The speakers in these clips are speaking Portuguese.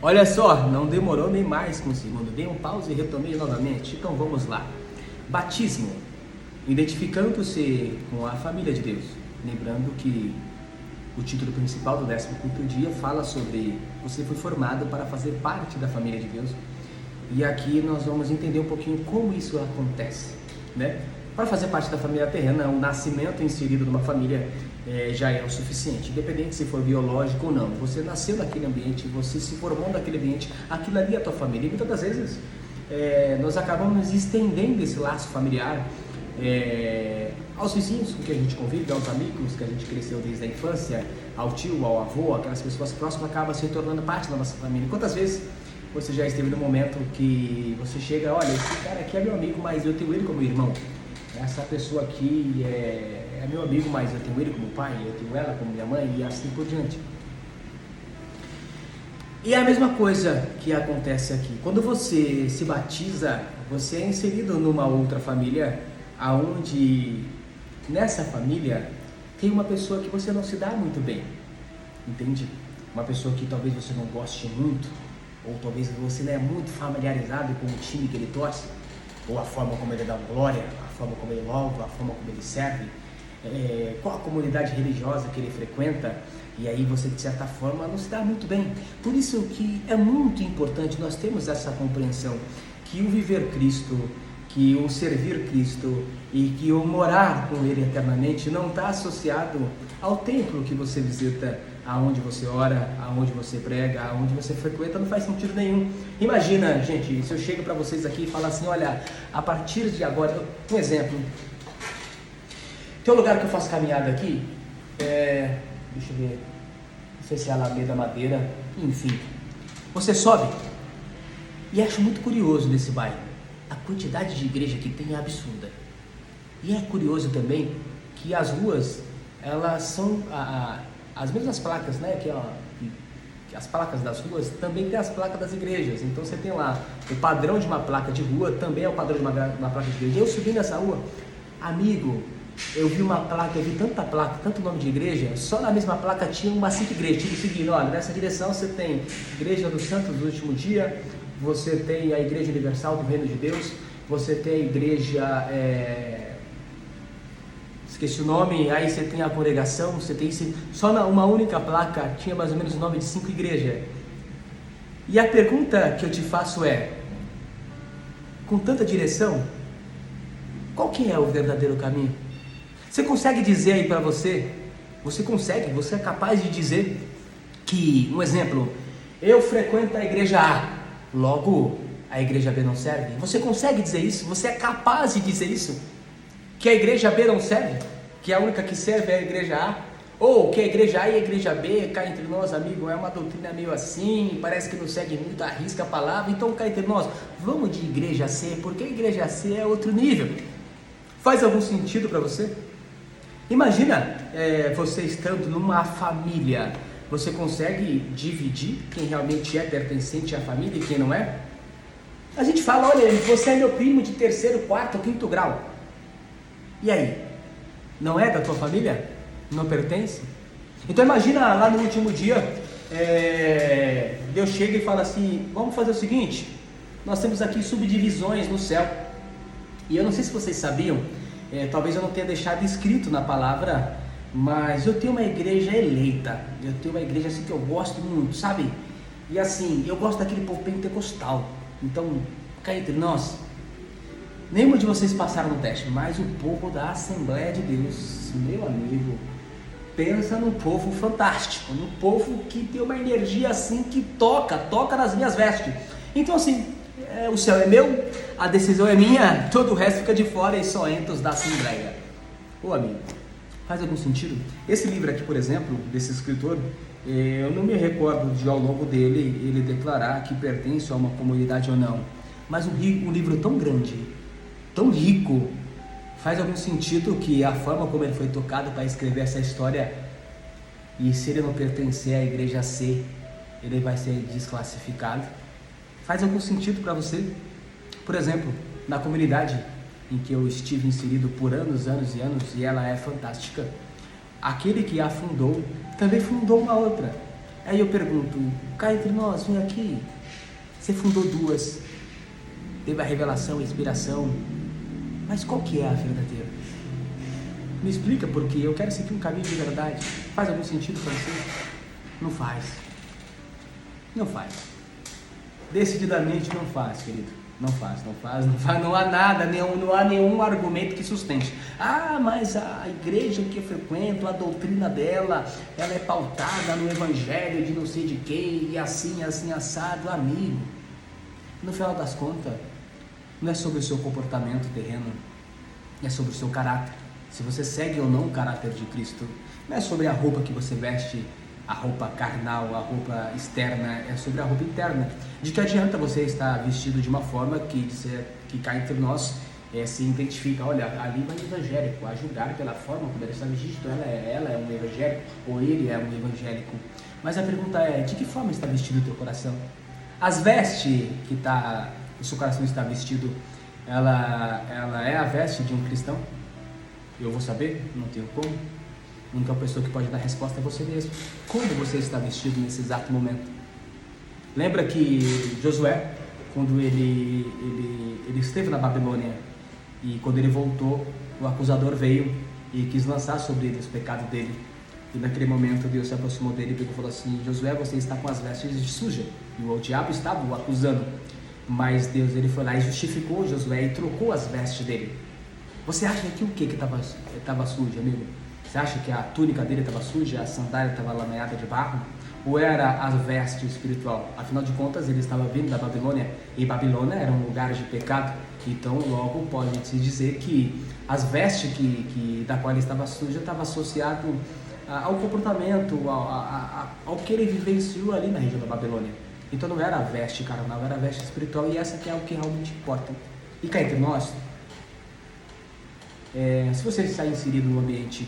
Olha só, não demorou nem mais com o segundo. Dei um pause e retomei novamente. Então vamos lá. Batismo. Identificando-se com a família de Deus. Lembrando que o título principal do 15º dia fala sobre você foi formado para fazer parte da família de Deus. E aqui nós vamos entender um pouquinho como isso acontece, né? Para fazer parte da família terrena, o nascimento inserido numa família já é o suficiente, independente se for biológico ou não. Você nasceu naquele ambiente, você se formou naquele ambiente, aquilo ali é a tua família. E muitas das vezes nós acabamos estendendo esse laço familiar aos vizinhos com que a gente convive, aos amigos que a gente cresceu desde a infância, ao tio, ao avô, aquelas pessoas próximas acabam se tornando parte da nossa família. Quantas vezes você já esteve no momento que você chega, olha, esse cara aqui é meu amigo, mas eu tenho ele como irmão. Essa pessoa aqui é meu amigo, mas eu tenho ele como pai, eu tenho ela como minha mãe e assim por diante. E é a mesma coisa que acontece aqui. Quando você se batiza, você é inserido numa outra família, aonde nessa família tem uma pessoa que você não se dá muito bem, entende? Uma pessoa que talvez você não goste muito, ou talvez você não é muito familiarizado com o time que ele torce, ou a forma como ele dá glória, a forma como ele louva, a forma como ele serve, qual a comunidade religiosa que ele frequenta, e aí você de certa forma não se dá muito bem. Por isso que é muito importante nós termos essa compreensão que o viver Cristo, que o servir Cristo e que o morar com Ele eternamente não está associado ao templo que você visita, aonde você ora, aonde você prega, aonde você frequenta, não faz sentido nenhum. Imagina, gente, se eu chego para vocês aqui e falar assim, olha, a partir de agora, um exemplo, tem um lugar que eu faço caminhada aqui, deixa eu ver, não sei se é Alameda Madeira, enfim, você sobe e acho muito curioso nesse bairro, a quantidade de igreja que tem é absurda, e é curioso também que as ruas, elas são as mesmas placas, né, que as placas das ruas também tem as placas das igrejas. Então você tem lá o padrão de uma placa de rua, também é o padrão de uma placa de igreja. Eu subi nessa rua, amigo, eu vi uma placa, eu vi tanta placa, tanto nome de igreja, só na mesma placa tinha umas 5 igrejas, tipo seguindo, olha, nessa direção você tem Igreja dos Santos do Último Dia, você tem a Igreja Universal do Reino de Deus, você tem a igreja... esqueci o nome, aí você tem a congregação, você tem só uma única placa tinha mais ou menos o nome de 5 igrejas. E a pergunta que eu te faço é, com tanta direção, qual que é o verdadeiro caminho? Você consegue dizer aí para você é capaz de dizer que, um exemplo, eu frequento a igreja A, logo a igreja B não serve? Você consegue dizer isso? Você é capaz de dizer isso? Que a igreja B não serve, que a única que serve é a igreja A, ou que a igreja A e a igreja B, cá entre nós, amigo, é uma doutrina meio assim, parece que não segue muito, arrisca a palavra, então cá entre nós, vamos de igreja C, porque a igreja C é outro nível. Faz algum sentido para você? Imagina você estando numa família, você consegue dividir quem realmente é pertencente à família e quem não é? A gente fala, olha, você é meu primo de 3º, 4º, 5º grau. E aí? Não é da tua família? Não pertence? Então imagina lá no último dia, Deus chega e fala assim, vamos fazer o seguinte, nós temos aqui subdivisões no céu. E eu não sei se vocês sabiam, talvez eu não tenha deixado escrito na palavra, mas eu tenho uma igreja eleita, eu tenho uma igreja assim que eu gosto muito, sabe? E assim, eu gosto daquele povo pentecostal. Então, cá entre nós, nenhum de vocês passaram no teste, mas o povo da Assembleia de Deus, meu amigo, pensa num povo fantástico, num povo que tem uma energia assim que toca nas minhas vestes. Então assim, o céu é meu, a decisão é minha, todo o resto fica de fora e só entra os da Assembleia. Ô amigo, faz algum sentido? Esse livro aqui, por exemplo, desse escritor, eu não me recordo de ao longo dele ele declarar que pertence a uma comunidade ou não, mas um livro tão grande, tão rico, faz algum sentido que a forma como ele foi tocado para escrever essa história, e se ele não pertencer à igreja C, ele vai ser desclassificado? Faz algum sentido para você? Por exemplo, na comunidade em que eu estive inserido por anos e anos, e ela é fantástica, aquele que a fundou também fundou uma outra. Aí eu pergunto, cá entre nós, vem aqui, você fundou duas, teve a revelação, a inspiração, mas qual que é a verdadeira? Me explica, porque eu quero seguir um caminho de verdade. Faz algum sentido para você? Não faz. Não faz. Decididamente não faz, querido. Não faz. Não há nada, não há nenhum argumento que sustente. Ah, mas a igreja que eu frequento, a doutrina dela, ela é pautada no evangelho de não sei de quem, e assim, assado. Amigo, no final das contas, não é sobre o seu comportamento terreno, é sobre o seu caráter. Se você segue ou não o caráter de Cristo, não é sobre a roupa que você veste, a roupa carnal, a roupa externa, é sobre a roupa interna. De que adianta você estar vestido de uma forma que cá entre nós se identifica, olha, ali vai um evangélico, a julgar pela forma como ele está vestido, ela é um evangélico, ou ele é um evangélico. Mas a pergunta é, de que forma está vestido o teu coração? As vestes que o seu coração está vestido, ela é a veste de um cristão? Eu vou saber? Não tenho como. A única pessoa que pode dar resposta é você mesmo. Como você está vestido nesse exato momento? Lembra que Josué, quando ele esteve na Babilônia e quando ele voltou, o acusador veio e quis lançar sobre ele os pecados dele. E naquele momento Deus se aproximou dele e falou assim, Josué, você está com as vestes sujas. E o diabo estava o acusando. Mas Deus ele foi lá e justificou Josué e trocou as vestes dele. Você acha que o que estava sujo, amigo? Você acha que a túnica dele estava suja, a sandália estava lameada de barro? Ou era a veste espiritual? Afinal de contas, ele estava vindo da Babilônia, e Babilônia era um lugar de pecado. Então, logo, pode-se dizer que as vestes da qual ele estava suja estava associado ao comportamento, ao que ele vivenciou ali na região da Babilônia. Então, não era a veste carnal, era a veste espiritual, e essa que é o que realmente importa. E cá entre nós, se você está inserido num ambiente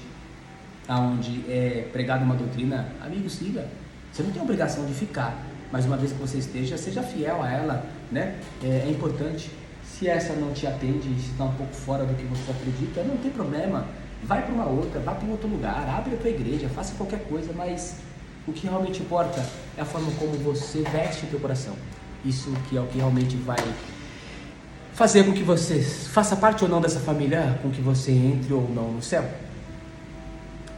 onde é pregada uma doutrina, amigo, siga. Você não tem a obrigação de ficar, mas uma vez que você esteja, seja fiel a ela, né? É importante. Se essa não te atende, se está um pouco fora do que você acredita, não tem problema. Vai para uma outra, vai para um outro lugar, abre a tua igreja, faça qualquer coisa, mas o que realmente importa é a forma como você veste o teu coração. Isso que é o que realmente vai fazer com que você faça parte ou não dessa família, com que você entre ou não no céu.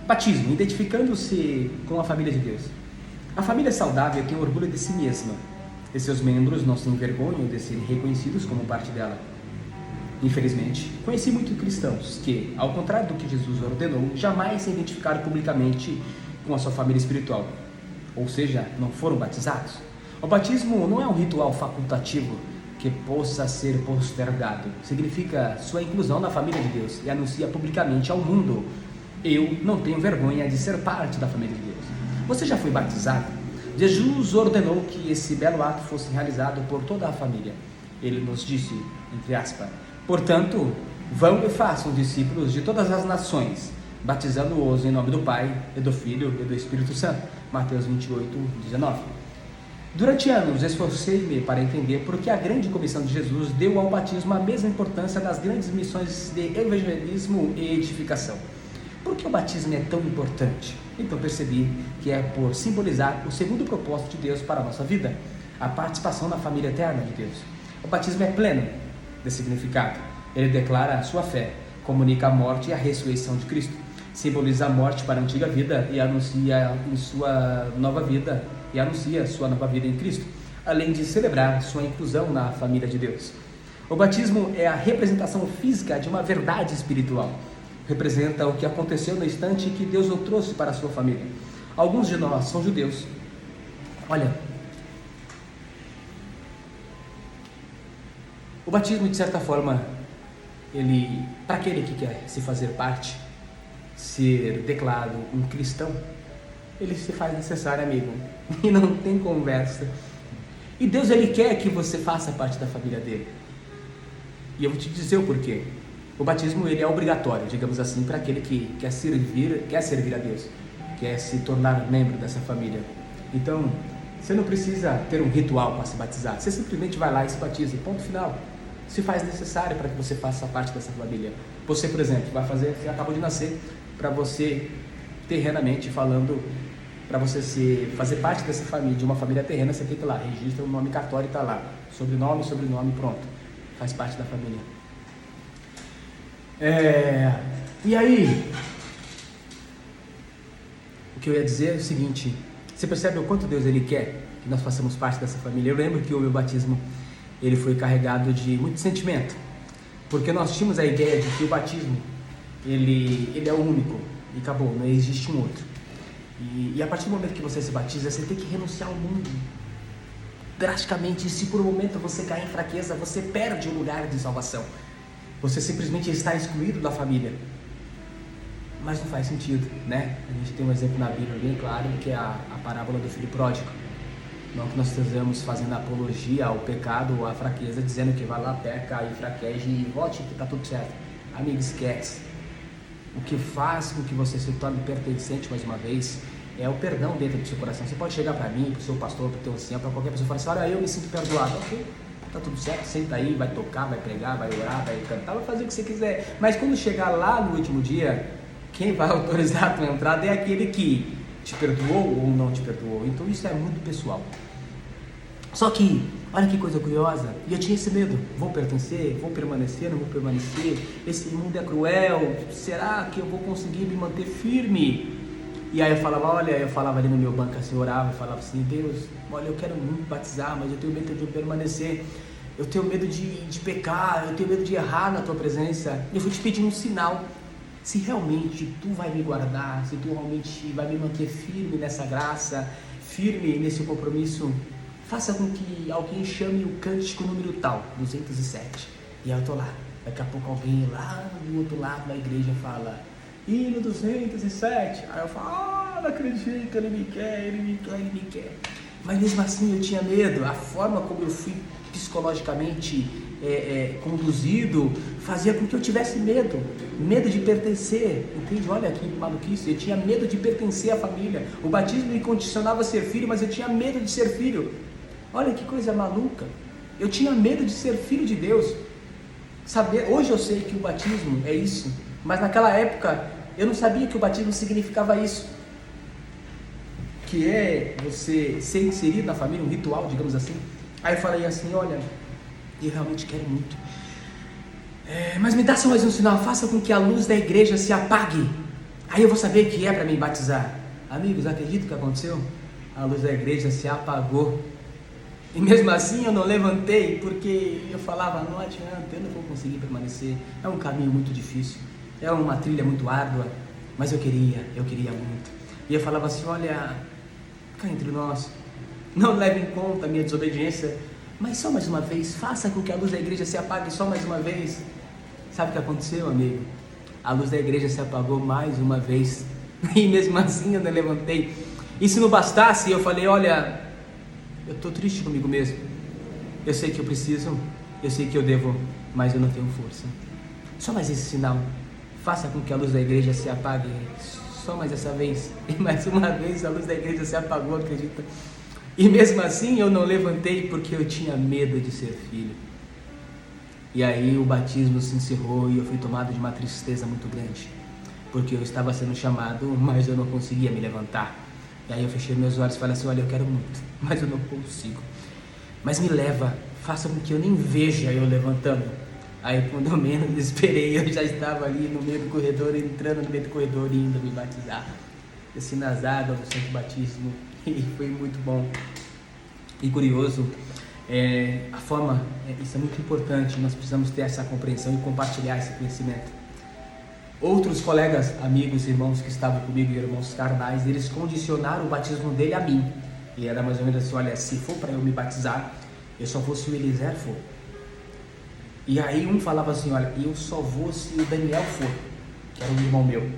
Batismo, identificando-se com a família de Deus. A família saudável tem orgulho de si mesma, e seus membros não se envergonham de serem reconhecidos como parte dela. Infelizmente, conheci muitos cristãos que, ao contrário do que Jesus ordenou, jamais se identificaram publicamente com a sua família espiritual, ou seja, não foram batizados. O batismo não é um ritual facultativo que possa ser postergado. Significa sua inclusão na família de Deus e anuncia publicamente ao mundo: eu não tenho vergonha de ser parte da família de Deus. Você já foi batizado? Jesus ordenou que esse belo ato fosse realizado por toda a família. Ele nos disse, entre aspas, portanto, vão e façam discípulos de todas as nações, batizando-os em nome do Pai, e do Filho e do Espírito Santo. Mateus 28:19. Durante anos esforcei-me para entender por que a grande comissão de Jesus deu ao batismo a mesma importância das grandes missões de evangelismo e edificação. Por que o batismo é tão importante? Então percebi que é por simbolizar o segundo propósito de Deus para a nossa vida, a participação na família eterna de Deus. O batismo é pleno de significado. Ele declara a sua fé, comunica a morte e a ressurreição de Cristo, simboliza a morte para a antiga vida e anuncia sua nova vida em Cristo, além de celebrar sua inclusão na família de Deus. O batismo é a representação física de uma verdade espiritual. Representa o que aconteceu no instante que Deus o trouxe para a sua família. Alguns de nós são judeus. Olha, o batismo, de certa forma, para aquele que quer se fazer parte, ser declarado um cristão, ele se faz necessário, amigo, e não tem conversa. E Deus, ele quer que você faça parte da família dele. E eu vou te dizer o porquê. O batismo, ele é obrigatório, digamos assim, para aquele que quer servir a Deus, quer se tornar membro dessa família. Então, você não precisa ter um ritual para se batizar, você simplesmente vai lá e se batiza, ponto final. Se faz necessário para que você faça parte dessa família. Você, por exemplo, você acabou de nascer, para você, terrenamente falando, Para você fazer parte dessa família, de uma família terrena, você tem que ir lá, registra o nome cartório e tá lá. Sobrenome, pronto. Faz parte da família. E aí, o que eu ia dizer é o seguinte: você percebe o quanto Deus ele quer que nós façamos parte dessa família? Eu lembro que o meu batismo ele foi carregado de muito sentimento, porque nós tínhamos a ideia de que o batismo ele é o único e acabou, não existe um outro. E a partir do momento que você se batiza, você tem que renunciar ao mundo drasticamente. E se por um momento você cair em fraqueza, você perde o lugar de salvação. Você simplesmente está excluído da família. Mas não faz sentido, né? A gente tem um exemplo na Bíblia bem claro, que é a parábola do filho pródigo. Não que nós estejamos fazendo apologia ao pecado ou à fraqueza, dizendo que vai lá, peca, enfraquece e volte que está tudo certo. Amigo, esquece. O que faz com que você se torne pertencente mais uma vez é o perdão dentro do seu coração. Você pode chegar para mim, para o seu pastor, para o teu ancião, para qualquer pessoa e falar assim: olha, eu me sinto perdoado. Ok, tá tudo certo, senta aí, vai tocar, vai pregar, vai orar, vai cantar, vai fazer o que você quiser. Mas quando chegar lá no último dia, quem vai autorizar a tua entrada é aquele que te perdoou ou não te perdoou. Então isso é muito pessoal. Só que, olha que coisa curiosa, e eu tinha esse medo: vou pertencer, vou permanecer, não vou permanecer, esse mundo é cruel, será que eu vou conseguir me manter firme? E aí eu falava ali no meu banco, assim, eu orava e falava assim: Deus, olha, eu quero muito batizar, mas eu tenho medo de permanecer, eu tenho medo de pecar, eu tenho medo de errar na tua presença. Eu vou te pedir um sinal, se realmente tu vai me guardar, se tu realmente vai me manter firme nessa graça, firme nesse compromisso. Faça com que alguém chame o cântico número tal, 207. E aí eu tô lá. Daqui a pouco alguém lá do outro lado da igreja fala: hino 207. Aí eu falo: não acredito, ele me quer. Mas mesmo assim eu tinha medo. A forma como eu fui psicologicamente conduzido fazia com que eu tivesse medo de pertencer, entende? Olha que maluquice, eu tinha medo de pertencer à família. O batismo me condicionava a ser filho, mas eu tinha medo de ser filho. Olha que coisa maluca, eu tinha medo de ser filho de Deus. Hoje eu sei que o batismo é isso, mas naquela época eu não sabia que o batismo significava isso, que é você ser inserido na família, um ritual, digamos assim. Aí eu falei assim: olha, eu realmente quero muito, mas me dá só mais um sinal, faça com que a luz da igreja se apague, aí eu vou saber que é para me batizar. Amigos, acredito que aconteceu? A luz da igreja se apagou, e mesmo assim eu não levantei, porque eu falava: não adianta, eu não vou conseguir permanecer, é um caminho muito difícil, é uma trilha muito árdua, mas eu queria muito. E eu falava assim: olha, cá entre nós, não leve em conta a minha desobediência, mas só mais uma vez, faça com que a luz da igreja se apague só mais uma vez. Sabe o que aconteceu, amigo? A luz da igreja se apagou mais uma vez, e mesmo assim eu não levantei. E se não bastasse, eu falei: olha, eu estou triste comigo mesmo, eu sei que eu preciso, eu sei que eu devo, mas eu não tenho força. Só mais esse sinal, faça com que a luz da igreja se apague só mais essa vez. E mais uma vez a luz da igreja se apagou, acredita? E mesmo assim eu não levantei, porque eu tinha medo de ser filho. E aí o batismo se encerrou e eu fui tomado de uma tristeza muito grande, porque eu estava sendo chamado, mas eu não conseguia me levantar. E aí eu fechei meus olhos e falei assim: olha, eu quero muito, mas eu não consigo. Mas me leva, faça com que eu nem veja eu levantando. Aí quando eu menos esperei, eu já estava ali no meio do corredor, entrando no meio do corredor e indo me batizar. Desci nas águas do Santo Batismo e foi muito bom. E curioso, a forma, isso é muito importante, nós precisamos ter essa compreensão e compartilhar esse conhecimento. Outros colegas, amigos, irmãos que estavam comigo, irmãos carnais, eles condicionaram o batismo dele a mim. E era mais ou menos assim: olha, se for para eu me batizar, eu só vou se o Eliezer for. E aí um falava assim: olha, eu só vou se o Daniel for, que era um irmão meu.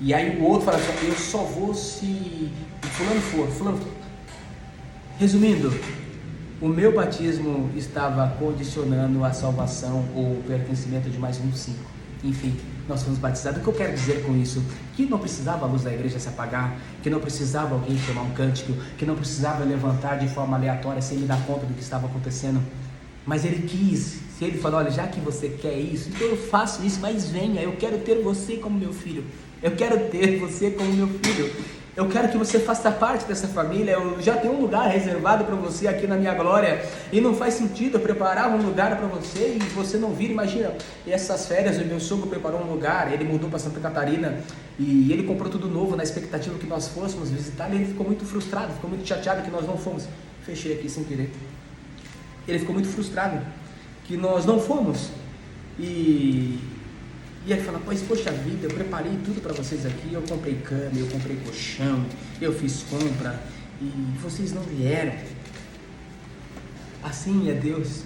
E aí o outro falava assim: eu só vou se o fulano for. Resumindo, o meu batismo estava condicionando a salvação ou o pertencimento de mais uns 5. Enfim, nós fomos batizados. O que eu quero dizer com isso? Que não precisava a luz da igreja se apagar, que não precisava alguém tomar um cântico, que não precisava levantar de forma aleatória sem me dar conta do que estava acontecendo. Mas ele quis. Se ele falou: olha, já que você quer isso, então eu faço isso, mas venha, eu quero ter você como meu filho. Eu quero ter você como meu filho. Eu quero que você faça parte dessa família. Eu já tenho um lugar reservado para você aqui na minha glória. E não faz sentido eu preparar um lugar para você e você não vir. Imagina, essas férias o meu sogro preparou um lugar. Ele mudou para Santa Catarina e ele comprou tudo novo na expectativa que nós fôssemos visitar. E ele ficou muito frustrado, ficou muito chateado que nós não fomos. Fechei aqui sem querer. Ele ficou muito frustrado que nós não fomos. E ele fala, poxa vida, eu preparei tudo para vocês aqui, eu comprei cama, eu comprei colchão, eu fiz compra e vocês não vieram. Assim é Deus,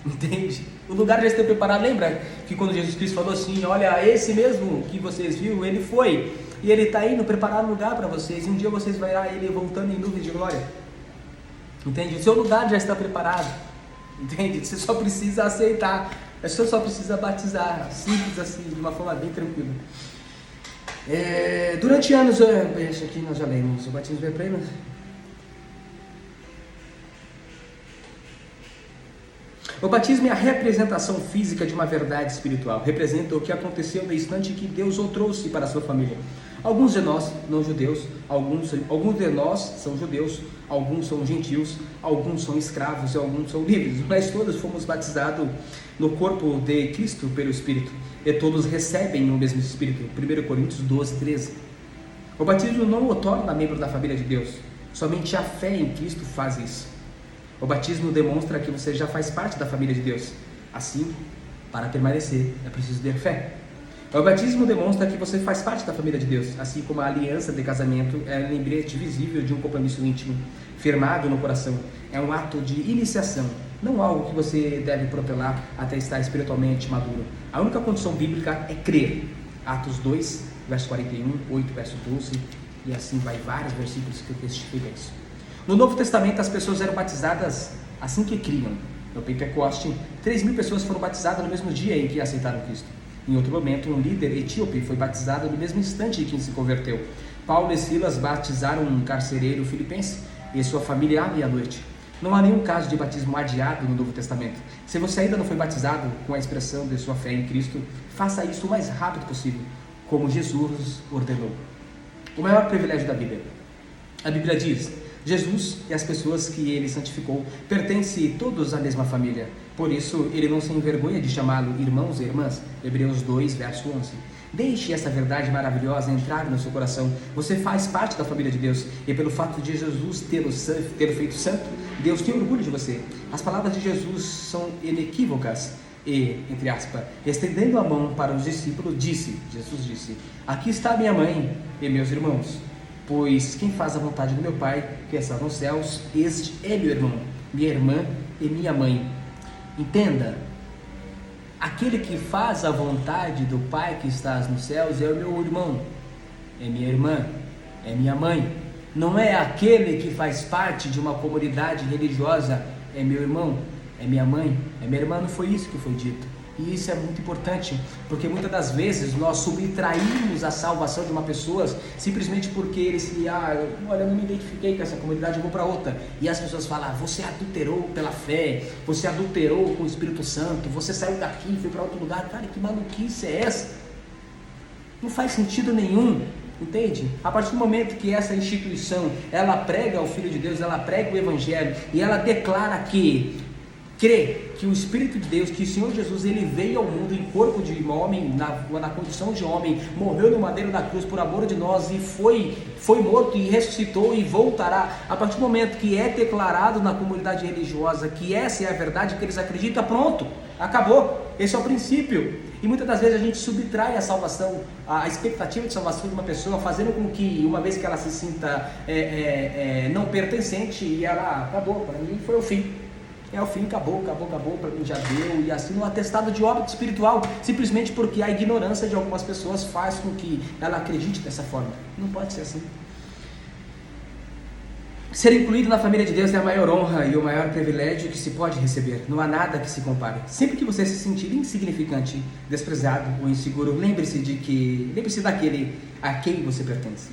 entende? O lugar já está preparado. Lembra que quando Jesus Cristo falou assim, olha, esse mesmo que vocês viram, ele foi e ele está indo preparar um lugar para vocês, e um dia vocês vão ver ele voltando em nuvens de glória, entende? O seu lugar já está preparado, entende? Você só precisa aceitar. Você só precisa batizar, simples assim, de uma forma bem tranquila. Durante anos, isso aqui nós já lemos, o batismo é pleno. O batismo é a representação física de uma verdade espiritual. Representa o que aconteceu no instante que Deus o trouxe para a sua família. Alguns de nós, não judeus, alguns de nós são judeus, alguns são gentios, alguns são escravos e alguns são livres. Mas todos fomos batizados no corpo de Cristo pelo Espírito. E todos recebem o mesmo Espírito. 1 Coríntios 12, 13. O batismo não o torna membro da família de Deus. Somente a fé em Cristo faz isso. O batismo demonstra que você já faz parte da família de Deus. Assim, para permanecer, é preciso ter fé. O batismo demonstra que você faz parte da família de Deus, assim como a aliança de casamento é um lembrete visível de um compromisso íntimo, firmado no coração. É um ato de iniciação, não algo que você deve protelar até estar espiritualmente maduro. A única condição bíblica é crer. Atos 2, verso 41, 8, verso 12, e assim vai vários versículos que testificam isso. No Novo Testamento, as pessoas eram batizadas assim que criam. No Pentecoste, 3.000 pessoas foram batizadas no mesmo dia em que aceitaram Cristo. Em outro momento, um líder etíope foi batizado no mesmo instante em que se converteu. Paulo e Silas batizaram um carcereiro filipense e sua família à meia-noite. Não há nenhum caso de batismo adiado no Novo Testamento. Se você ainda não foi batizado com a expressão de sua fé em Cristo, faça isso o mais rápido possível, como Jesus ordenou. O maior privilégio da Bíblia. A Bíblia diz: Jesus e as pessoas que ele santificou pertencem todos à mesma família. Por isso, ele não se envergonha de chamá-lo irmãos e irmãs. Hebreus 2, verso 11. Deixe essa verdade maravilhosa entrar no seu coração. Você faz parte da família de Deus. E pelo fato de Jesus tê-lo feito santo, Deus tem orgulho de você. As palavras de Jesus são inequívocas. E, entre aspas, estendendo a mão para os discípulos, Jesus disse: aqui está minha mãe e meus irmãos. Pois quem faz a vontade do meu Pai, que está nos céus, este é meu irmão, minha irmã e minha mãe. Entenda, aquele que faz a vontade do Pai que está nos céus é o meu irmão, é minha irmã, é minha mãe. Não é aquele que faz parte de uma comunidade religiosa, é meu irmão, é minha mãe, é minha irmã. Não foi isso que foi dito. E isso é muito importante, porque muitas das vezes nós subtraímos a salvação de uma pessoa simplesmente porque ele olha, eu não me identifiquei com essa comunidade, eu vou para outra. E as pessoas falam: você adulterou pela fé, você adulterou com o Espírito Santo, você saiu daqui e foi para outro lugar. Cara, que maluquice é essa? Não faz sentido nenhum. Entende? A partir do momento que essa instituição, ela prega o Filho de Deus, ela prega o Evangelho e ela declara que crê que o Espírito de Deus, que o Senhor Jesus, ele veio ao mundo em corpo de homem, na condição de homem, morreu no madeiro da cruz por amor de nós e foi morto e ressuscitou e voltará. A partir do momento que é declarado na comunidade religiosa que essa é a verdade, que eles acreditam, pronto, acabou. Esse é o princípio. E muitas das vezes a gente subtrai a salvação, a expectativa de salvação de uma pessoa, fazendo com que, uma vez que ela se sinta não pertencente, e ela acabou, para mim foi o fim. É o fim, acabou, para mim já deu. E assim, um atestado de óbito espiritual, simplesmente porque a ignorância de algumas pessoas faz com que ela acredite dessa forma. Não pode ser assim. Ser incluído na família de Deus é a maior honra e o maior privilégio que se pode receber. Não há nada que se compare. Sempre que você se sentir insignificante, desprezado ou inseguro, lembre-se daquele a quem você pertence.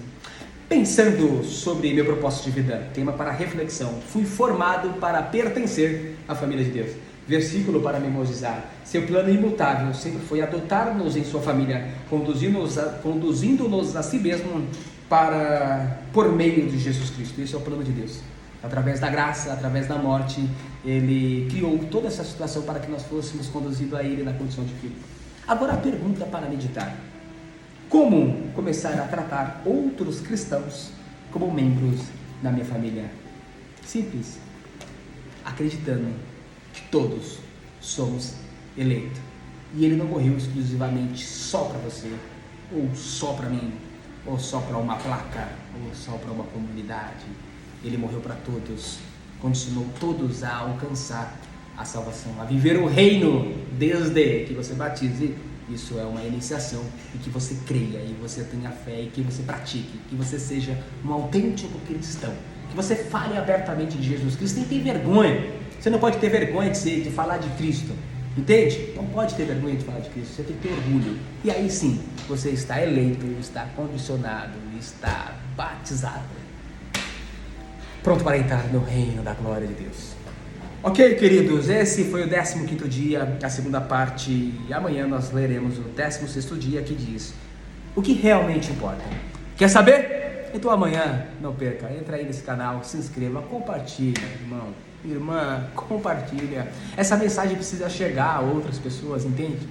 Pensando sobre meu propósito de vida, tema para reflexão: fui formado para pertencer à família de Deus. Versículo para memorizar: seu plano imutável sempre foi adotar-nos em sua família, conduzindo-nos a si mesmo por meio de Jesus Cristo. Esse é o plano de Deus. Através da graça, através da morte, Ele criou toda essa situação para que nós fôssemos conduzidos a Ele na condição de filho. Agora a pergunta para meditar: como começar a tratar outros cristãos como membros da minha família? Simples. Acreditando que todos somos eleitos. E Ele não morreu exclusivamente só para você, ou só para mim, ou só para uma placa, ou só para uma comunidade. Ele morreu para todos, condicionou todos a alcançar a salvação, a viver o reino, desde que você batize. Isso é uma iniciação, e que você creia, e você tenha fé, e que você pratique, que você seja um autêntico cristão, que você fale abertamente de Jesus Cristo, nem tem vergonha. Você não pode ter vergonha de falar de Cristo, entende? Não pode ter vergonha de falar de Cristo, você tem que ter orgulho. E aí sim, você está eleito, está condicionado, está batizado, pronto para entrar no reino da glória de Deus. Ok, queridos, esse foi o 15º dia, a segunda parte, e amanhã nós leremos o 16º dia, que diz o que realmente importa. Quer saber? Então amanhã, não perca, entra aí nesse canal, se inscreva, compartilha, irmão, irmã, compartilha. Essa mensagem precisa chegar a outras pessoas, entende?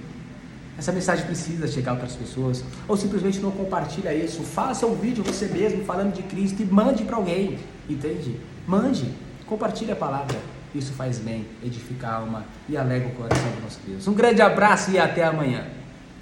Essa mensagem precisa chegar a outras pessoas. Ou simplesmente não compartilha isso, faça um vídeo você mesmo falando de Cristo e mande para alguém, entende? Mande, compartilhe a palavra. Isso faz bem, edifica a alma e alegra o coração do nosso Deus. Um grande abraço e até amanhã.